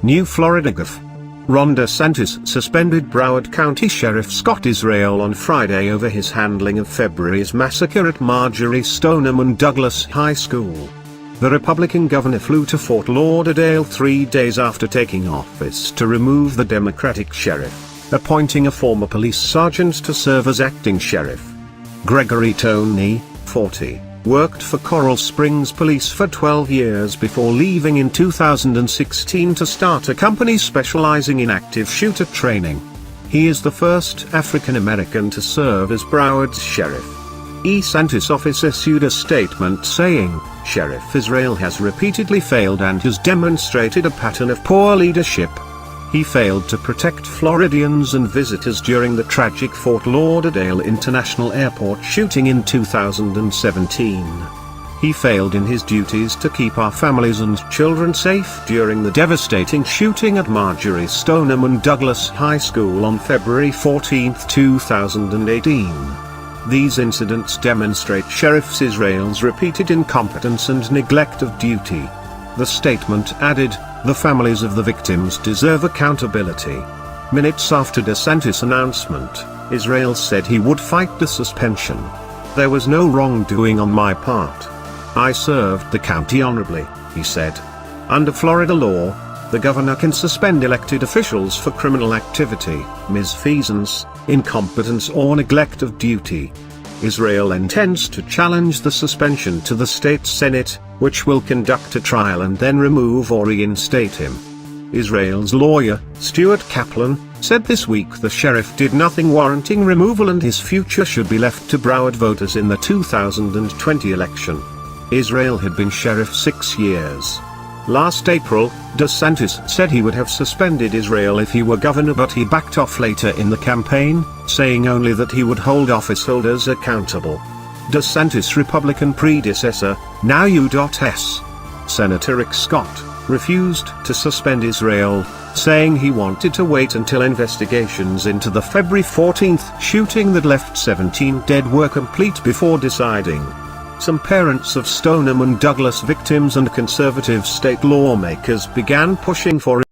New Florida gaffe. Ron DeSantis suspended Broward County Sheriff Scott Israel on Friday over his handling of February's massacre at Marjory Stoneman Douglas High School. The Republican governor flew to Fort Lauderdale 3 days after taking office to remove the Democratic sheriff, appointing a former police sergeant to serve as acting sheriff. Gregory Toney, 40, worked for Coral Springs Police for 12 years before leaving in 2016 to start a company specializing in active shooter training. He is the first African American to serve as Broward's sheriff. DeSantis' office issued a statement saying, "Sheriff Israel has repeatedly failed and has demonstrated a pattern of poor leadership. He failed to protect Floridians and visitors during the tragic Fort Lauderdale International Airport shooting in 2017. He failed in his duties to keep our families and children safe during the devastating shooting at Marjory Stoneman Douglas High School on February 14, 2018. These incidents demonstrate Sheriff Israel's repeated incompetence and neglect of duty." The statement added, "The families of the victims deserve accountability." Minutes after DeSantis' announcement, Israel said he would fight the suspension. "There was no wrongdoing on my part. I served the county honorably," he said. Under Florida law, the governor can suspend elected officials for criminal activity, misfeasance, incompetence or neglect of duty. Israel intends to challenge the suspension to the state Senate, which will conduct a trial and then remove or reinstate him. Israel's lawyer, Stuart Kaplan, said this week the sheriff did nothing warranting removal and his future should be left to Broward voters in the 2020 election. Israel had been sheriff 6 years. Last April, DeSantis said he would have suspended Israel if he were governor, but he backed off later in the campaign, saying only that he would hold officeholders accountable. DeSantis' Republican predecessor, now U.S. Senator Rick Scott, refused to suspend Israel, saying he wanted to wait until investigations into the February 14 shooting that left 17 dead were complete before deciding. Some parents of Stoneman Douglas victims and conservative state lawmakers began pushing for